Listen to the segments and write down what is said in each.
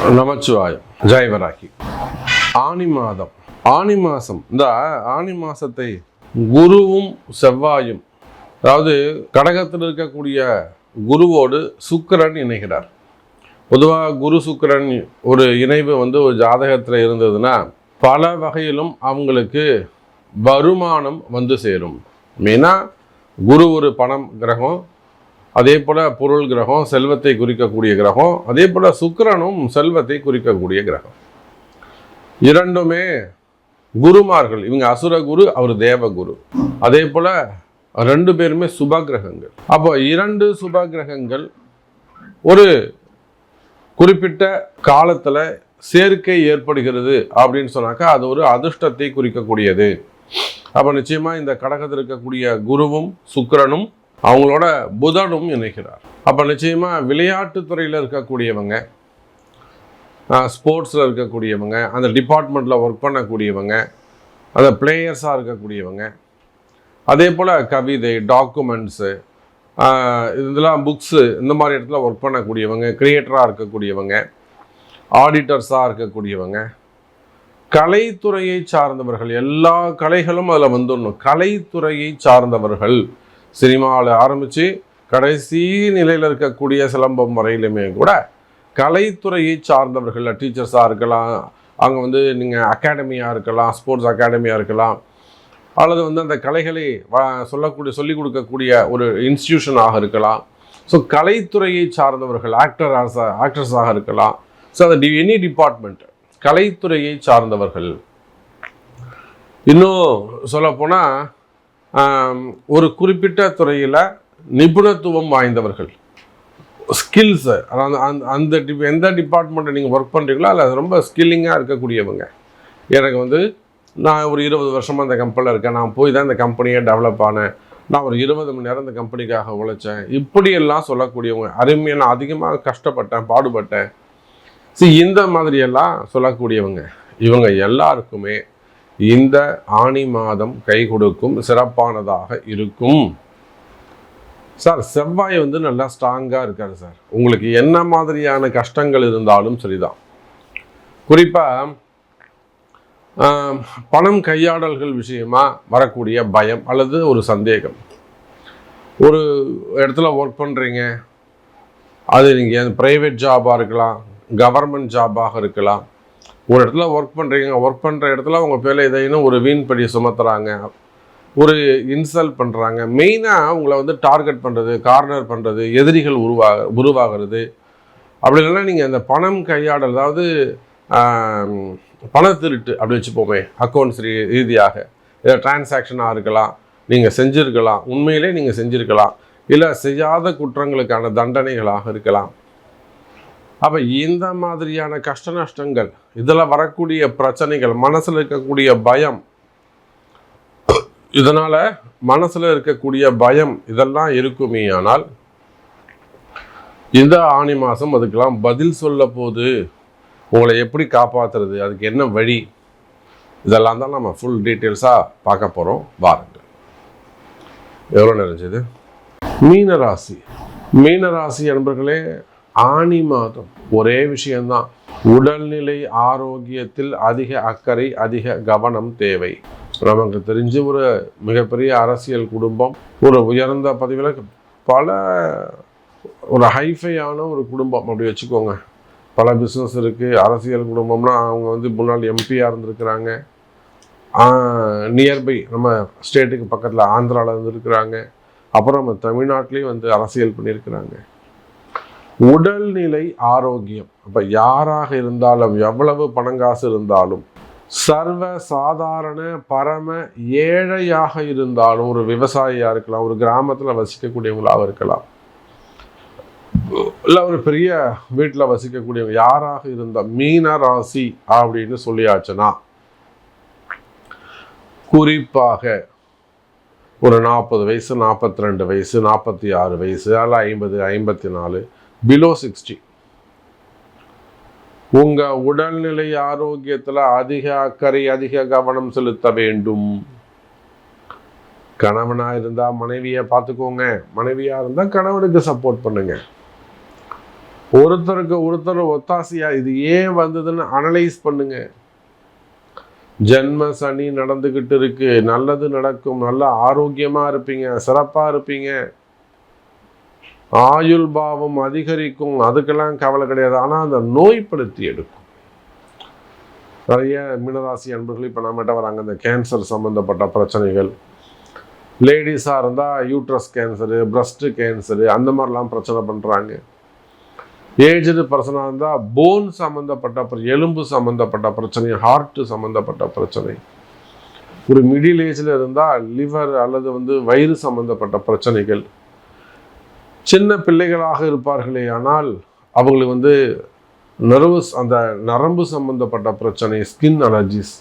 நமச்சிவாயம். ஜெயவராகி. ஆனி மாதம். ஆனி மாதம், இந்த ஆனி மாதத்தை குருவும் செவ்வாயும், அதாவது கடகத்தில் இருக்கக்கூடிய குருவோடு சுக்கிரன் இணைகிறார். பொதுவாக குரு சுக்கிரன் ஒரு இணைவு ஒரு ஜாதகத்தில் இருந்ததுன்னா பல வகையிலும் அவங்களுக்கு வருமானம் சேரும். மெயினாக குரு ஒரு பணம் கிரகம், அதே போல் பொருள் கிரகம், செல்வத்தை குறிக்கக்கூடிய கிரகம். அதே போல் சுக்கிரனும் செல்வத்தை குறிக்கக்கூடிய கிரகம். இரண்டுமே குருமார்கள். இவங்க அசுர குரு, அவர் தேவ குரு. அதே போல் ரெண்டு பேருமே சுப கிரகங்கள். அப்போ இரண்டு சுப கிரகங்கள் ஒரு குறிப்பிட்ட காலத்தில் சேர்க்கை ஏற்படுகிறது அப்படின்னு சொன்னாக்கா அது ஒரு அதிர்ஷ்டத்தை குறிக்கக்கூடியது. அப்போ நிச்சயமாக இந்த கடகத்தில் இருக்கக்கூடிய குருவும் சுக்கிரனும் அவங்களோட புதனும் இணைக்கிறார். அப்போ நிச்சயமாக விளையாட்டுத்துறையில் இருக்கக்கூடியவங்க, ஸ்போர்ட்ஸில் இருக்கக்கூடியவங்க, அந்த டிபார்ட்மெண்ட்டில் ஒர்க் பண்ணக்கூடியவங்க, அந்த பிளேயர்ஸாக இருக்கக்கூடியவங்க, அதே போல் கவிதை, டாக்குமெண்ட்ஸு, இதெல்லாம் புக்ஸு, இந்த மாதிரி இடத்துல ஒர்க் பண்ணக்கூடியவங்க, கிரியேட்டராக இருக்கக்கூடியவங்க, ஆடிட்டர்ஸாக இருக்கக்கூடியவங்க, கலைத்துறையை சார்ந்தவர்கள், எல்லா கலைகளும் அதில் வந்துடணும். கலைத்துறையை சார்ந்தவர்கள், சினிமாவில் ஆரம்பித்து கடைசி நிலையில் இருக்கக்கூடிய சிலம்பம் வரையிலுமே கூட கலைத்துறையை சார்ந்தவர்கள், டீச்சர்ஸாக இருக்கலாம், அங்கே நீங்கள் அகாடமியாக இருக்கலாம், ஸ்போர்ட்ஸ் அகாடமியாக இருக்கலாம், அல்லது அந்த கலைகளை சொல்லிக் கொடுக்கக்கூடிய ஒரு இன்ஸ்டிடியூஷனாக இருக்கலாம். ஸோ கலைத்துறையை சார்ந்தவர்கள், ஆக்டர்ஸாக இருக்கலாம். ஸோ அந்த எனி டிபார்ட்மெண்ட், கலைத்துறையை சார்ந்தவர்கள். இன்னும் சொல்லப்போனால் ஒரு குறிப்பிட்ட துறையில் நிபுணத்துவம் வாய்ந்தவர்கள், ஸ்கில்ஸு, அந்த எந்த டிபார்ட்மெண்ட்டை நீங்கள் ஒர்க் பண்ணுறீங்களோ அதில் ரொம்ப ஸ்கில்லிங்காக இருக்கக்கூடியவங்க. எனக்கு நான் ஒரு 20 வருஷமாக இந்த கம்பெனியில் இருக்கேன், நான் போய் தான் இந்த கம்பெனியை டெவலப் ஆனேன், நான் ஒரு 20 மணி நேரம் இந்த கம்பெனிக்காக உழைச்சேன், இப்படியெல்லாம் சொல்லக்கூடியவங்க. அருமையாக நான் அதிகமாக கஷ்டப்பட்டேன், பாடுபட்டேன், இந்த மாதிரியெல்லாம் சொல்லக்கூடியவங்க. இவங்க எல்லாருக்குமே இந்த ஆனி மாதம் கை கொடுக்கும், சிறப்பானதாக இருக்கும். சார் செவ்வாய் நல்லா ஸ்ட்ராங்காக இருக்காரு சார். உங்களுக்கு என்ன மாதிரியான கஷ்டங்கள் இருந்தாலும் சரிதான். குறிப்பாக பணம் கையாடல்கள் விஷயமா வரக்கூடிய பயம் அல்லது ஒரு சந்தேகம். ஒரு இடத்துல ஒர்க் பண்ணுறீங்க, அது நீங்கள் ப்ரைவேட் ஜாபாக இருக்கலாம், கவர்மெண்ட் ஜாபாக இருக்கலாம். ஒரு இடத்துல ஒர்க் பண்ணுற இடத்துல உங்கள் பேரில் எதையும் ஒரு வீண்படி சுமத்துறாங்க, ஒரு இன்சல்ட் பண்ணுறாங்க. மெயினாக உங்களை டார்கெட் பண்ணுறது, கார்னர் பண்ணுறது, எதிரிகள் உருவாகிறது. அப்படி இல்லைன்னா நீங்கள் அந்த பணம் கையாடல், அதாவது பண திருட்டு அப்படி வச்சுப்போமே, அக்கௌண்ட்ஸ் ரீதியாக ஏதாவது டிரான்சாக்ஷனாக இருக்கலாம், நீங்கள் செஞ்சுருக்கலாம், உண்மையிலே நீங்கள் செஞ்சுருக்கலாம், இல்லை செய்யாத குற்றங்களுக்கான தண்டனைகளாக இருக்கலாம். அப்போ இந்த மாதிரியான கஷ்ட நஷ்டங்கள், இதில் வரக்கூடிய பிரச்சனைகள், மனசில் இருக்கக்கூடிய பயம், இதனால் மனசில் இருக்கக்கூடிய பயம் இதெல்லாம் இருக்குமே. ஆனால் இந்த ஆனி மாதம் அதுக்கெல்லாம் பதில் சொல்ல போது, உங்களை எப்படி காப்பாற்றுறது, அதுக்கு என்ன வழி, இதெல்லாம் தான் நம்ம ஃபுல் டீட்டெயில்ஸாக பார்க்க போகிறோம். வாருங்கள். எவ்வளோ நிறைஞ்சது? மீனராசி. மீனராசி நண்பர்களே, ஆனி மாதம் ஒரே விஷயம்தான். உடல்நிலை ஆரோக்கியத்தில் அதிக அக்கறை, அதிக கவனம் தேவை. நமக்கு தெரிஞ்ச ஒரு மிகப்பெரிய அரசியல் குடும்பம், ஒரு உயர்ந்த பதவியில் பல ஒரு ஹைஃபையான ஒரு குடும்பம் அப்படி வச்சுக்கோங்க. பல பிஸ்னஸ் இருக்குது. அரசியல் குடும்பம்னா அவங்க முன்னாள் எம்பியாக இருந்திருக்கிறாங்க, நியர்பை நம்ம ஸ்டேட்டுக்கு பக்கத்தில் ஆந்திராவில் இருந்திருக்கிறாங்க, அப்புறம் நம்ம தமிழ்நாட்டிலையும் அரசியல் பண்ணியிருக்கிறாங்க. உடல்நிலை ஆரோக்கியம். அப்போ யாராக இருந்தாலும், எவ்வளவு பணங்காசு இருந்தாலும், சர்வ சாதாரண பரம ஏழையாக இருந்தாலும், ஒரு விவசாயியாக இருக்கலாம், ஒரு கிராமத்தில் வசிக்கக்கூடியவங்களாக இருக்கலாம், இல்லை ஒரு பெரிய வீட்டில் வசிக்கக்கூடியவங்க யாராக இருந்தால், மீன ராசி அப்படின்னு சொல்லியாச்சுன்னா குறிப்பாக ஒரு 40 வயசு, 42 வயசு, 46 வயசு, அல்ல 50, 54, பிலோ 60, உங்க உடல்நிலை ஆரோக்கியத்தில் அதிக அக்கறை, அதிக கவனம் செலுத்த வேண்டும். கணவனா இருந்தா மனைவியை பார்த்துக்கோங்க, மனைவியா இருந்தா கணவனுக்கு சப்போர்ட் பண்ணுங்க. ஒருத்தருக்கு ஒருத்தர் ஒத்தாசையா இது ஏன் வந்ததுன்னு அனலைஸ் பண்ணுங்க. ஜென்ம சனி நடந்துகிட்டு இருக்கு, நல்லது நடக்கும், நல்ல ஆரோக்கியமா இருப்பீங்க, சிறப்பா இருப்பீங்க, ஆயுள் பாவம் அதிகரிக்கும், அதுக்கெல்லாம் கவலை கிடையாது. ஆனால் அந்த நோய்படுத்தி எடுக்கும். நிறைய மீனராசி அன்பர்கள் இப்போ நம்மகிட்ட வராங்க, இந்த கேன்சர் சம்மந்தப்பட்ட பிரச்சனைகள். லேடிஸாக இருந்தால் யூட்ரஸ் கேன்சரு, பிரஸ்ட்டு கேன்சரு, அந்த மாதிரிலாம் பிரச்சனை பண்ணுறாங்க. ஏஜ்டு பர்சனாக இருந்தால் போன் சம்மந்தப்பட்ட எலும்பு சம்மந்தப்பட்ட பிரச்சனை, ஹார்ட்டு சம்மந்தப்பட்ட பிரச்சனை. ஒரு மிடில் ஏஜில் இருந்தால் லிவர் அல்லது வயிறு சம்மந்தப்பட்ட பிரச்சனைகள். சின்ன பிள்ளைகளாக இருப்பார்களே ஆனால் அவங்களுக்கு நர்வஸ், அந்த நரம்பு சம்பந்தப்பட்ட பிரச்சனை, ஸ்கின் அலர்ஜிஸ்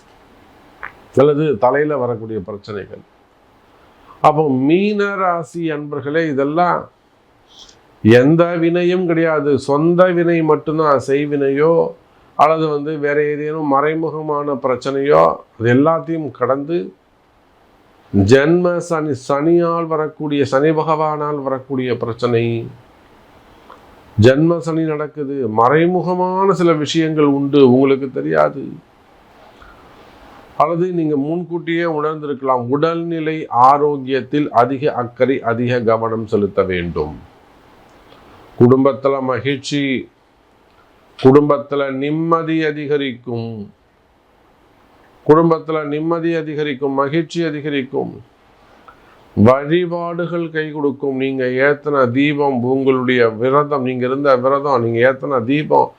அல்லது தலையில் வரக்கூடிய பிரச்சனைகள். அப்போ மீன ராசி அன்பர்களே, இதெல்லாம் எந்த வினையும் கிடையாது, சொந்த வினை மட்டும்தான். செய்வினையோ அல்லது வேற ஏதேனும் மறைமுகமான பிரச்சனையோ அது எல்லாத்தையும் கடந்து ஜென்ம சனியால் வரக்கூடிய, சனி பகவானால் வரக்கூடிய பிரச்சனை. ஜென்ம சனி நடக்குது, மறைமுகமான சில விஷயங்கள் உண்டு, உங்களுக்கு தெரியாது, அல்லது நீங்க முன்கூட்டியே உணர்ந்திருக்கலாம். உடல்நிலை ஆரோக்கியத்தில் அதிக அக்கறை, அதிக கவனம் செலுத்த வேண்டும். குடும்பத்துல மகிழ்ச்சி, குடும்பத்துல நிம்மதி அதிகரிக்கும், குடும்பத்துல நிம்மதி அதிகரிக்கும், மகிழ்ச்சி அதிகரிக்கும், வழிபாடுகள் கை கொடுக்கும். நீங்க ஏத்தன தீபம், உங்களுடைய விரதம், நீங்க இருந்த விரதம், நீங்க ஏத்தன தீபம்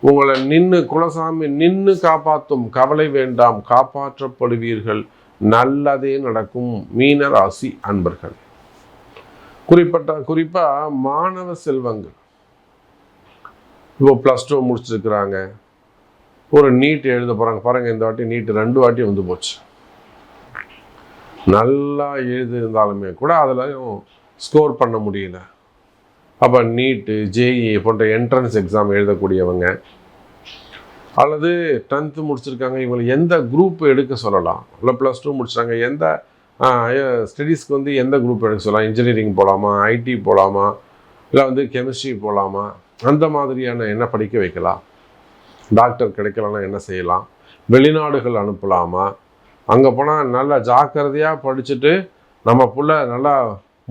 உங்களை குலசாமி நின்று காப்பாற்றும். கவலை வேண்டாம், காப்பாற்றப்படுவீர்கள், நல்லதே நடக்கும். மீன ராசி அன்பர்கள், குறிப்பா மாணவ செல்வங்கள் இப்போ +2 முடிச்சிருக்கிறாங்க, ஒரு நீட் எழுத போறாங்க பாருங்க. இந்த வாட்டி நீட் 2 வாட்டி வந்து போச்சு. நல்லா எழுதியிருந்தாலுமே கூட அதில் ஸ்கோர் பண்ண முடியல. அப்போ நீட்டு, ஜேஇ போன்ற என்ட்ரன்ஸ் எக்ஸாம் எழுதக்கூடியவங்க, அல்லது 10th முடிச்சிருக்காங்க, இவங்களை எந்த குரூப் எடுக்க சொல்லலாம்? இல்லை +2 முடிச்சிட்டாங்க, எந்த ஸ்டடீஸ்க்கு எந்த குரூப் எடுக்க சொல்லலாம்? இன்ஜினியரிங் போகலாமா, ஐடி போகலாமா, இல்லை கெமிஸ்ட்ரி போகலாமா, அந்த மாதிரியான என்ன படிக்க வைக்கலாம்? டாக்டர் கிடைக்கலன்னா என்ன செய்யலாம்? வெளிநாடுகள் அனுப்பலாமா? அங்கே போனால் நல்லா ஜாக்கிரதையாக படிச்சுட்டு நம்ம புள்ள நல்லா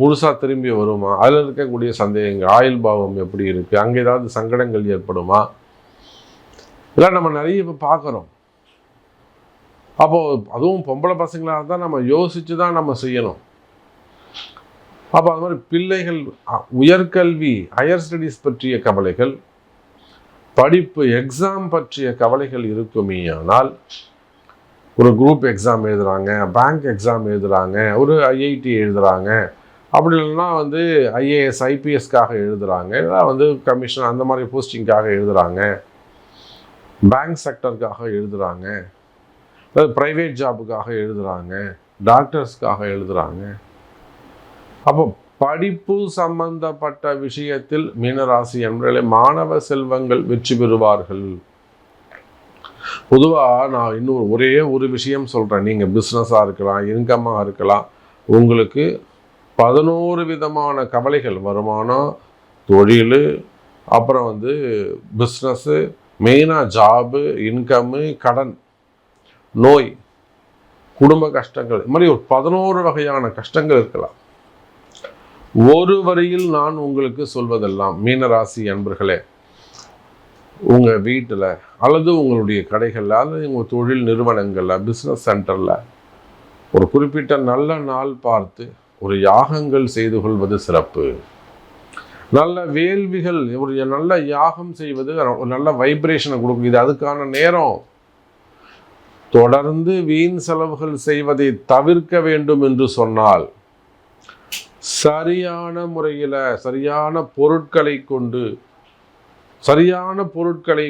முழுசாக திரும்பி வருமா? அதில் இருக்கக்கூடிய சந்தேகங்கள், ஆயுள் பாவம் எப்படி இருக்குது, அங்கே ஏதாவது சங்கடங்கள் ஏற்படுமா? இதெல்லாம் நம்ம நிறைய இப்போ பார்க்குறோம். அப்போது அதுவும் பொம்பளை பசங்களாக இருந்தால் நம்ம யோசித்து தான் நம்ம செய்யணும். அப்போ அது மாதிரி பிள்ளைகள் உயர்கல்வி, ஹையர் ஸ்டடீஸ் பற்றிய கவலைகள், படிப்பு, எக்ஸாம் பற்றிய கவலைகள் இருக்குமே. ஆனால் ஒரு குரூப் எக்ஸாம் எழுதுகிறாங்க, பேங்க் எக்ஸாம் எழுதுகிறாங்க, ஒரு ஐஐடி எழுதுகிறாங்க, அப்படி இல்லைன்னா ஐஏஎஸ் ஐபிஎஸ்க்காக எழுதுகிறாங்க, இல்லை கமிஷன் அந்த மாதிரி போஸ்டிங்காக எழுதுகிறாங்க, பேங்க் செக்டருக்காக எழுதுகிறாங்க, ப்ரைவேட் ஜாபுக்காக எழுதுகிறாங்க, டாக்டர்ஸ்க்காக எழுதுகிறாங்க. அப்போ படிப்பு சம்பந்தப்பட்ட விஷயத்தில் மீனராசி என்பவர்களே, மாணவ செல்வங்கள் வெற்றி பெறுவார்கள். பொதுவாக நான் இன்னும் ஒரே ஒரு விஷயம் சொல்கிறேன். நீங்கள் பிஸ்னஸாக இருக்கலாம், இன்கம்மாக இருக்கலாம், உங்களுக்கு 11 விதமான கவலைகள், வருமானம், தொழில், அப்புறம் பிஸ்னஸ்ஸு, மெயினாக ஜாபு, இன்கம்மு, கடன், நோய், குடும்ப கஷ்டங்கள், இது மாதிரி ஒரு 11 வகையான கஷ்டங்கள் இருக்கலாம். ஒரு வரியில் நான் உங்களுக்கு சொல்வதெல்லாம், மீனராசி அன்பர்களே, உங்கள் வீட்டில் அல்லது உங்களுடைய கடைகளில் அல்லது உங்கள் தொழில் நிறுவனங்களில், பிஸ்னஸ் சென்டரில் ஒரு குறிப்பிட்ட நல்ல நாள் பார்த்து ஒரு யாகங்கள் செய்து கொள்வது சிறப்பு. நல்ல வேள்விகள், ஒரு நல்ல யாகம் செய்வது ஒரு நல்ல வைப்ரேஷனை கொடுக்கும். இது அதுக்கான நேரம். தொடர்ந்து வீண் செலவுகள் செய்வதை தவிர்க்க வேண்டும் என்று சொன்னால், சரியான முறையில் சரியான பொருட்களை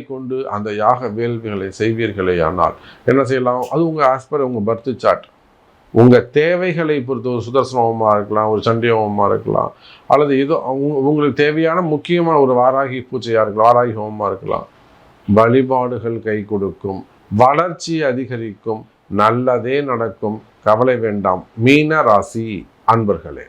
கொண்டு அந்த யாக வேள்விகளை செய்வீர்களே ஆனால் என்ன செய்யலாம்? அது உங்கள் ஆஸ்பர், உங்கள் பர்த் சார்ட், உங்கள் தேவைகளை பொறுத்து ஒரு சுதர்சன ஹோமமாக இருக்கலாம், ஒரு சண்டி ஹோமமாக இருக்கலாம், அல்லது ஏதோ உங்களுக்கு தேவையான முக்கியமான ஒரு வாராகி பூஜையாக இருக்கலாம், வாராகி ஹோமமாக இருக்கலாம். வழிபாடுகள் கை கொடுக்கும், வளர்ச்சி அதிகரிக்கும், நல்லதே நடக்கும். கவலை வேண்டாம் மீன ராசி அன்பர்களே.